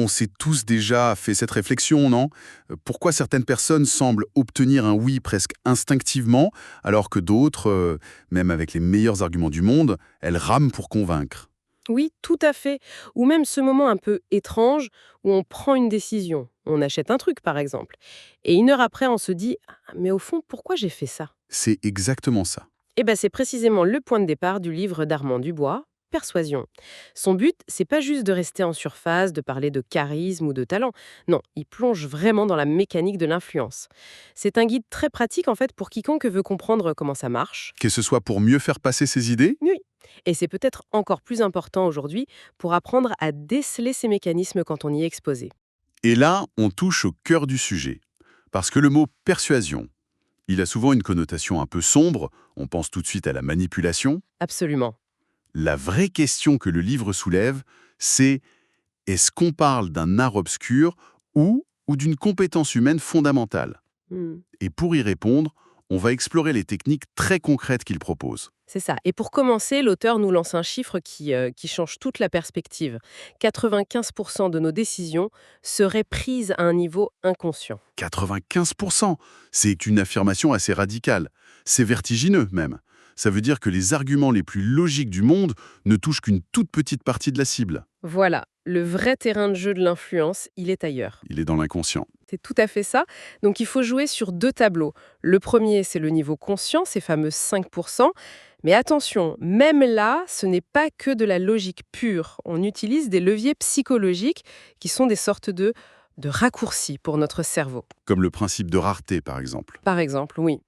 On s'est tous déjà fait cette réflexion, non? Pourquoi certaines personnes semblent obtenir un oui presque instinctivement, alors que d'autres, même avec les meilleurs arguments du monde, elles rament pour convaincre? Oui, tout à fait. Ou même ce moment un peu étrange où on prend une décision. On achète un truc, par exemple. Et une heure après, on se dit «Ah, mais au fond, pourquoi j'ai fait ça?» C'est exactement ça. Eh bien, c'est précisément le point de départ du livre d'Armand Dubois, Persuasion. Son but, c'est pas juste de rester en surface, de parler de charisme ou de talent. Non, il plonge vraiment dans la mécanique de l'influence. C'est un guide très pratique, en fait, pour quiconque veut comprendre comment ça marche. Que ce soit pour mieux faire passer ses idées? Oui. Et c'est peut-être encore plus important aujourd'hui pour apprendre à déceler ces mécanismes quand on y est exposé. Et là, on touche au cœur du sujet. Parce que le mot persuasion, il a souvent une connotation un peu sombre, on pense tout de suite à la manipulation. Absolument. La vraie question que le livre soulève, c'est est-ce qu'on parle d'un art obscur ou d'une compétence humaine fondamentale? Hmm. Et pour y répondre, on va explorer les techniques très concrètes qu'il propose. C'est ça. Et pour commencer, l'auteur nous lance un chiffre qui change toute la perspective. 95% de nos décisions seraient prises à un niveau inconscient. 95%, c'est une affirmation assez radicale. C'est vertigineux même. Ça veut dire que les arguments les plus logiques du monde ne touchent qu'une toute petite partie de la cible. Voilà, le vrai terrain de jeu de l'influence, il est ailleurs. Il est dans l'inconscient. C'est tout à fait ça. Donc il faut jouer sur deux tableaux. Le premier, c'est le niveau conscient, ces fameux 5%. Mais attention, même là, ce n'est pas que de la logique pure. On utilise des leviers psychologiques qui sont des sortes de raccourcis pour notre cerveau. Comme le principe de rareté, par exemple. Par exemple, oui.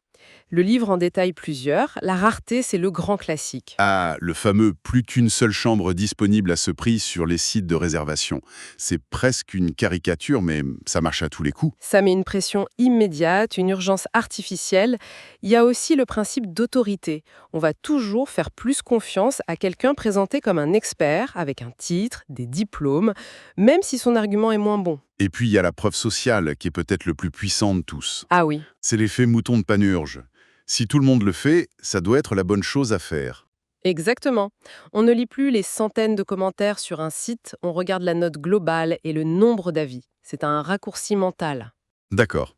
Le livre en détaille plusieurs. La rareté, c'est le grand classique. Ah, le fameux plus qu'une seule chambre disponible à ce prix sur les sites de réservation. C'est presque une caricature, mais ça marche à tous les coups. Ça met une pression immédiate, une urgence artificielle. Il y a aussi le principe d'autorité. On va toujours faire plus confiance à quelqu'un présenté comme un expert, avec un titre, des diplômes, même si son argument est moins bon. Et puis il y a la preuve sociale, qui est peut-être le plus puissant de tous. Ah oui, C'est l'effet mouton de Panurge. Si tout le monde le fait, ça doit être la bonne chose à faire. exactement. On ne lit plus les centaines de commentaires sur un site, on regarde la note globale et le nombre d'avis. C'est un raccourci mental. D'accord.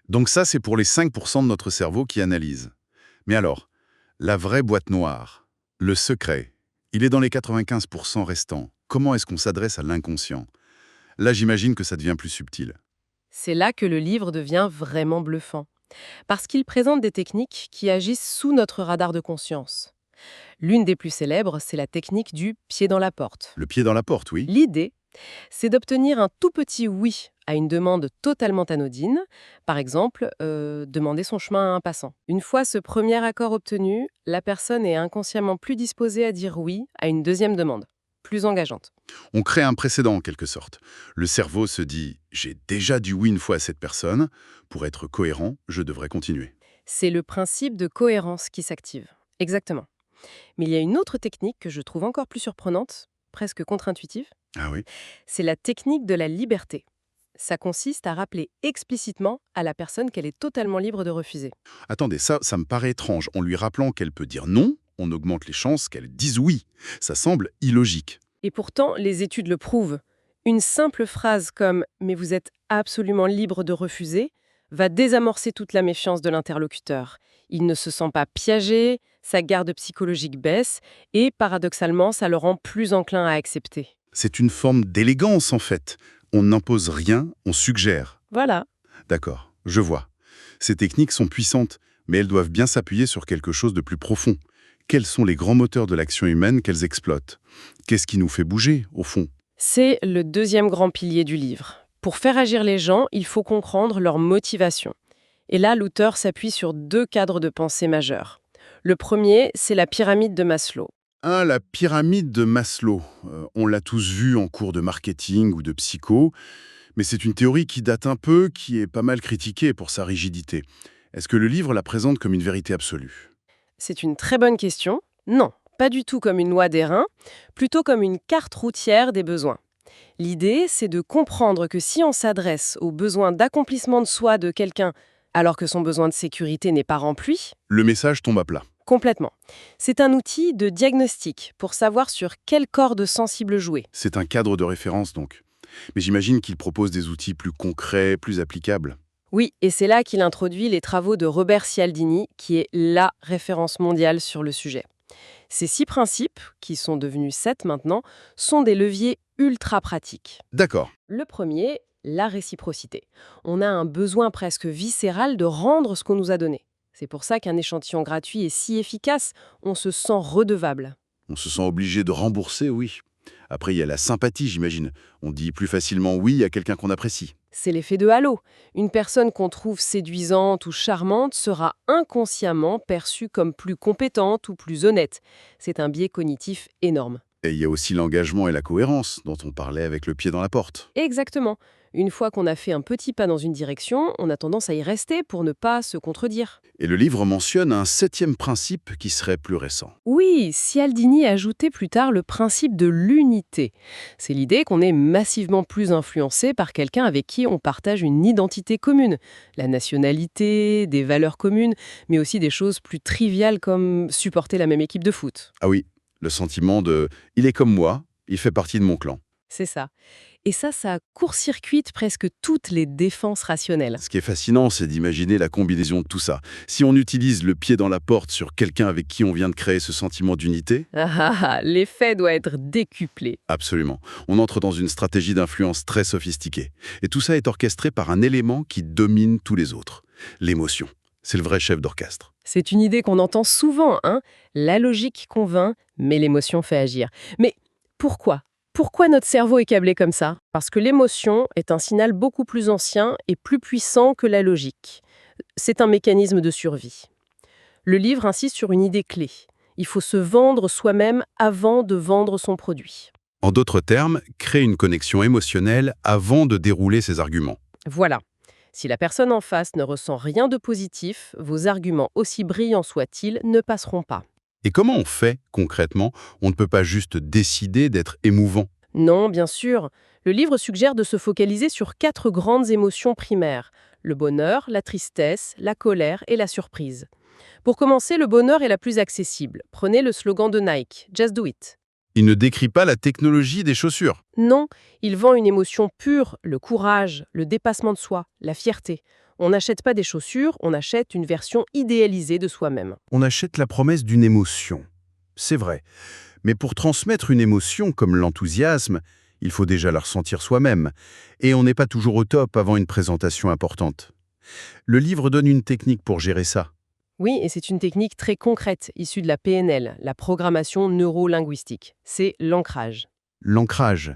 Donc ça, c'est pour les 5% de notre cerveau qui analyse. Mais alors, la vraie boîte noire, le secret, il est dans les 95% restants. Comment est-ce qu'on s'adresse à l'inconscient? Là, j'imagine que ça devient plus subtil. C'est là que le livre devient vraiment bluffant. Parce qu'il présente des techniques qui agissent sous notre radar de conscience. L'une des plus célèbres, c'est la technique du pied dans la porte. Le pied dans la porte, oui. L'idée, c'est d'obtenir un tout petit oui à une demande totalement anodine, par exemple, demander son chemin à un passant. Une fois ce premier accord obtenu, la personne est inconsciemment plus disposée à dire oui à une deuxième demande, plus engageante. On crée un précédent en quelque sorte. Le cerveau se dit « j'ai déjà dit oui une fois à cette personne, pour être cohérent, je devrais continuer C'est le principe de cohérence qui s'active. Exactement. Mais il y a une autre technique que je trouve encore plus surprenante, presque contre-intuitive, ». Ah oui. c'est la technique de la liberté. Ça consiste à rappeler explicitement à la personne qu'elle est totalement libre de refuser. Attendez, ça me paraît étrange. En lui rappelant qu'elle peut dire non, on augmente les chances qu'elle dise oui. Ça semble illogique. Et pourtant, les études le prouvent. Une simple phrase comme « mais vous êtes absolument libre de refuser » va désamorcer toute la méfiance de l'interlocuteur. Il ne se sent pas piégé, sa garde psychologique baisse et, paradoxalement, ça le rend plus enclin à accepter. C'est une forme d'élégance en fait. On n'impose rien, on suggère. Voilà. D'accord, je vois. Ces techniques sont puissantes, mais elles doivent bien s'appuyer sur quelque chose de plus profond. Quels sont les grands moteurs de l'action humaine qu'elles exploitent? Qu'est-ce qui nous fait bouger, au fond? C'est le deuxième grand pilier du livre. Pour faire agir les gens, il faut comprendre leur motivation. Et là, l'auteur s'appuie sur deux cadres de pensée majeurs. Le premier, c'est la pyramide de Maslow. Ah, la pyramide de Maslow. On l'a tous vu en cours de marketing ou de psycho, mais c'est une théorie qui date un peu, qui est pas mal critiquée pour sa rigidité. Est-ce que le livre la présente comme une vérité absolue? C'est une très bonne question. Non, pas du tout comme une loi d'airain, plutôt comme une carte routière des besoins. L'idée, c'est de comprendre que si on s'adresse aux besoins d'accomplissement de soi de quelqu'un alors que son besoin de sécurité n'est pas rempli, Le message tombe à plat. complètement. C'est un outil de diagnostic pour savoir sur quelle corde sensible jouer. C'est un cadre de référence donc. Mais j'imagine qu'il propose des outils plus concrets, plus applicables. Oui, et c'est là qu'il introduit les travaux de Robert Cialdini, qui est la référence mondiale sur le sujet. Ces 6 principes, qui sont devenus 7 maintenant, sont des leviers ultra pratiques. D'accord. Le premier, la réciprocité. On a un besoin presque viscéral de rendre ce qu'on nous a donné. C'est pour ça qu'un échantillon gratuit est si efficace, on se sent redevable. On se sent obligé de rembourser, oui. Après, il y a la sympathie, j'imagine. On dit plus facilement oui à quelqu'un qu'on apprécie. C'est l'effet de halo. Une personne qu'on trouve séduisante ou charmante sera inconsciemment perçue comme plus compétente ou plus honnête. C'est un biais cognitif énorme. Et il y a aussi l'engagement et la cohérence, dont on parlait avec le pied dans la porte. Exactement. Une fois qu'on a fait un petit pas dans une direction, on a tendance à y rester pour ne pas se contredire. Et le livre mentionne un 7e principe qui serait plus récent. Oui, Cialdini a ajouté plus tard le principe de l'unité. C'est l'idée qu'on est massivement plus influencé par quelqu'un avec qui on partage une identité commune. La nationalité, des valeurs communes, mais aussi des choses plus triviales comme supporter la même équipe de foot. Ah oui, le sentiment de « il est comme moi, il fait partie de mon clan ». C'est ça. Et ça court-circuite presque toutes les défenses rationnelles. Ce qui est fascinant, c'est d'imaginer la combinaison de tout ça. Si on utilise le pied dans la porte sur quelqu'un avec qui on vient de créer ce sentiment d'unité, L'effet doit être décuplé. absolument, on entre dans une stratégie d'influence très sophistiquée. Et tout ça est orchestré par un élément qui domine tous les autres, l'émotion. C'est le vrai chef d'orchestre. C'est une idée qu'on entend souvent, hein. La logique convainc, mais l'émotion fait agir. Mais pourquoi ? Pourquoi notre cerveau est câblé comme ça ? Parce que l'émotion est un signal beaucoup plus ancien et plus puissant que la logique. C'est un mécanisme de survie. Le livre insiste sur une idée clé. Il faut se vendre soi-même avant de vendre son produit. En d'autres termes, créer une connexion émotionnelle avant de dérouler ses arguments. Voilà. Si la personne en face ne ressent rien de positif, vos arguments, aussi brillants soient-ils, ne passeront pas. Et comment on fait, concrètement? On ne peut pas juste décider d'être émouvant. Non, bien sûr. Le livre suggère de se focaliser sur 4 grandes émotions primaires. Le bonheur, la tristesse, la colère et la surprise. Pour commencer, le bonheur est la plus accessible. Prenez le slogan de Nike, Just Do It. Il ne décrit pas la technologie des chaussures. Non, il vend une émotion pure, le courage, le dépassement de soi, la fierté. On n'achète pas des chaussures, on achète une version idéalisée de soi-même. On achète la promesse d'une émotion. C'est vrai. Mais pour transmettre une émotion comme l'enthousiasme, il faut déjà la ressentir soi-même. Et on n'est pas toujours au top avant une présentation importante. Le livre donne une technique pour gérer ça. Oui, et c'est une technique très concrète, issue de la PNL, la programmation neuro-linguistique. C'est l'ancrage. L'ancrage.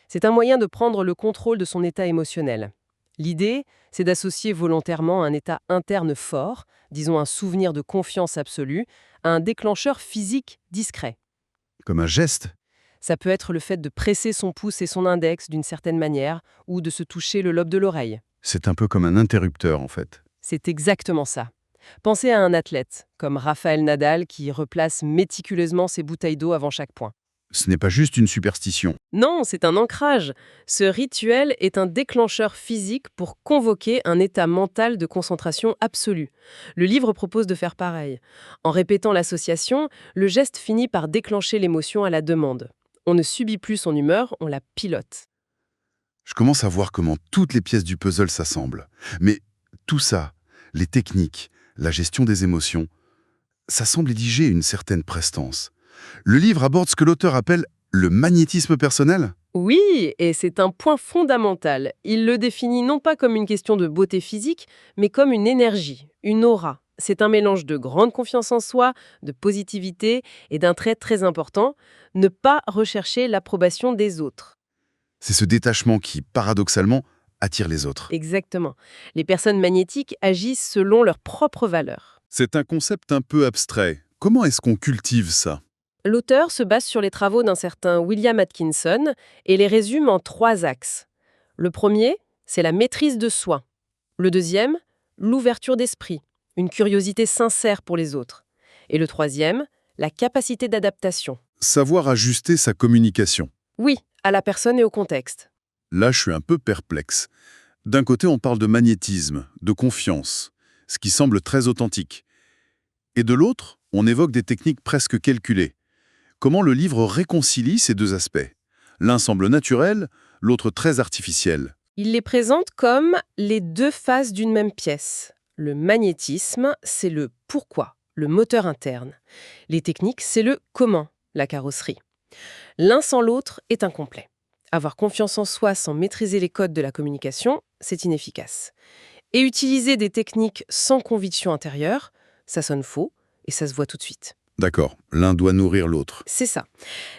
C'est un moyen de prendre le contrôle de son état émotionnel. L'idée, c'est d'associer volontairement un état interne fort, disons un souvenir de confiance absolue, à un déclencheur physique discret. Comme un geste. Ça peut être le fait de presser son pouce et son index d'une certaine manière, ou de se toucher le lobe de l'oreille. C'est un peu comme un interrupteur, en fait. C'est exactement ça. Pensez à un athlète, comme Rafael Nadal, qui replace méticuleusement ses bouteilles d'eau avant chaque point. Ce n'est pas juste une superstition. Non, c'est un ancrage. Ce rituel est un déclencheur physique pour convoquer un état mental de concentration absolue. Le livre propose de faire pareil. En répétant l'association, le geste finit par déclencher l'émotion à la demande. On ne subit plus son humeur, on la pilote. Je commence à voir comment toutes les pièces du puzzle s'assemblent. Mais tout ça, les techniques, la gestion des émotions, ça semble exiger une certaine prestance. Le livre aborde ce que l'auteur appelle le magnétisme personnel. Oui, et c'est un point fondamental. Il le définit non pas comme une question de beauté physique, mais comme une énergie, une aura. C'est un mélange de grande confiance en soi, de positivité et d'un trait très important, ne pas rechercher l'approbation des autres. C'est ce détachement qui, paradoxalement, attire les autres. Exactement. Les personnes magnétiques agissent selon leurs propres valeurs. C'est un concept un peu abstrait. Comment est-ce qu'on cultive ça? L'auteur se base sur les travaux d'un certain William Atkinson et les résume en 3 axes. Le premier, c'est la maîtrise de soi. Le deuxième, l'ouverture d'esprit, une curiosité sincère pour les autres. Et le troisième, la capacité d'adaptation. Savoir ajuster sa communication. Oui, à la personne et au contexte. Là, je suis un peu perplexe. D'un côté, on parle de magnétisme, de confiance, ce qui semble très authentique. Et de l'autre, on évoque des techniques presque calculées. Comment le livre réconcilie ces deux aspects? L'un semble naturel, l'autre très artificiel. Il les présente comme les deux faces d'une même pièce. Le magnétisme, c'est le pourquoi, le moteur interne. Les techniques, c'est le comment, la carrosserie. L'un sans l'autre est incomplet. Avoir confiance en soi sans maîtriser les codes de la communication, c'est inefficace. Et utiliser des techniques sans conviction intérieure, ça sonne faux et ça se voit tout de suite. D'accord, l'un doit nourrir l'autre. C'est ça.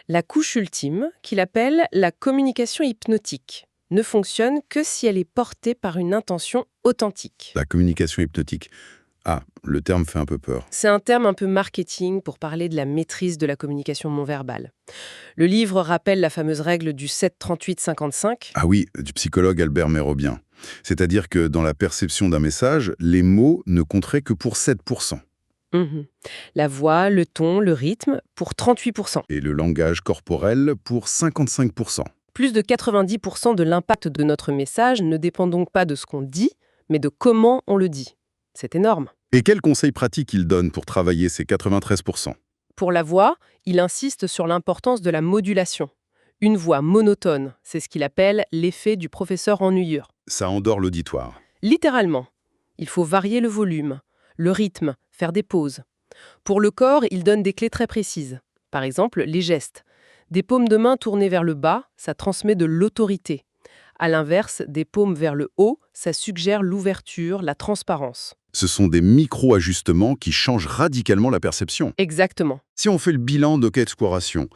La couche ultime, qu'il appelle la communication hypnotique, ne fonctionne que si elle est portée par une intention authentique. La communication hypnotique. Ah, le terme fait un peu peur. C'est un terme un peu marketing pour parler de la maîtrise de la communication non verbale. Le livre rappelle la fameuse règle du 7-38-55. Ah oui, du psychologue Albert Mérobien. C'est-à-dire que dans la perception d'un message, les mots ne compteraient que pour 7%. Mhm. La voix, le ton, le rythme, pour 38%. Et le langage corporel pour 55%. Plus de 90% de l'impact de notre message ne dépend donc pas de ce qu'on dit, mais de comment on le dit. C'est énorme. Et quels conseils pratiques il donne pour travailler ces 93%? Pour la voix, il insiste sur l'importance de la modulation. Une voix monotone, c'est ce qu'il appelle l'effet du professeur ennuyeux. Ça endort l'auditoire. Littéralement, il faut varier le volume, le rythme, faire des pauses. Pour le corps, il donne des clés très précises. Par exemple, les gestes. Des paumes de main tournées vers le bas, ça transmet de l'autorité. À l'inverse, des paumes vers le haut, ça suggère l'ouverture, la transparence. Ce sont des micro-ajustements qui changent radicalement la perception. Exactement. Si on fait le bilan d'Ok Exploration,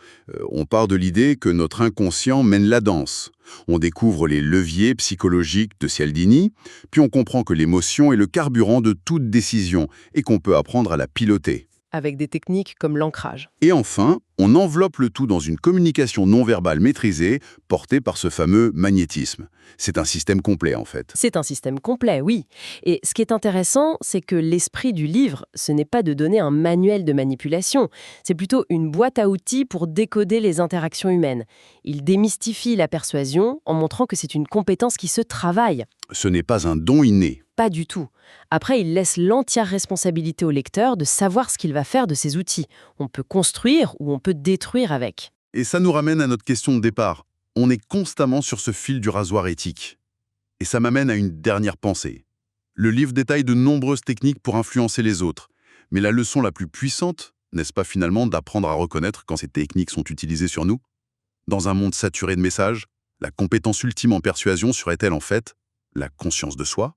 on part de l'idée que notre inconscient mène la danse. On découvre les leviers psychologiques de Cialdini, puis on comprend que l'émotion est le carburant de toute décision et qu'on peut apprendre à la piloter. Avec des techniques comme l'ancrage. Et enfin, on enveloppe le tout dans une communication non verbale maîtrisée, portée par ce fameux magnétisme. C'est un système complet, en fait. C'est un système complet, oui. Et ce qui est intéressant, c'est que l'esprit du livre, ce n'est pas de donner un manuel de manipulation, c'est plutôt une boîte à outils pour décoder les interactions humaines. Il démystifie la persuasion en montrant que c'est une compétence qui se travaille. Ce n'est pas un don inné. Pas du tout. Après, il laisse l'entière responsabilité au lecteur de savoir ce qu'il va faire de ces outils. On peut construire ou on peut détruire avec. Et ça nous ramène à notre question de départ. On est constamment sur ce fil du rasoir éthique. Et ça m'amène à une dernière pensée. Le livre détaille de nombreuses techniques pour influencer les autres. Mais la leçon la plus puissante, n'est-ce pas finalement d'apprendre à reconnaître quand ces techniques sont utilisées sur nous? Dans un monde saturé de messages, la compétence ultime en persuasion serait-elle en fait la conscience de soi?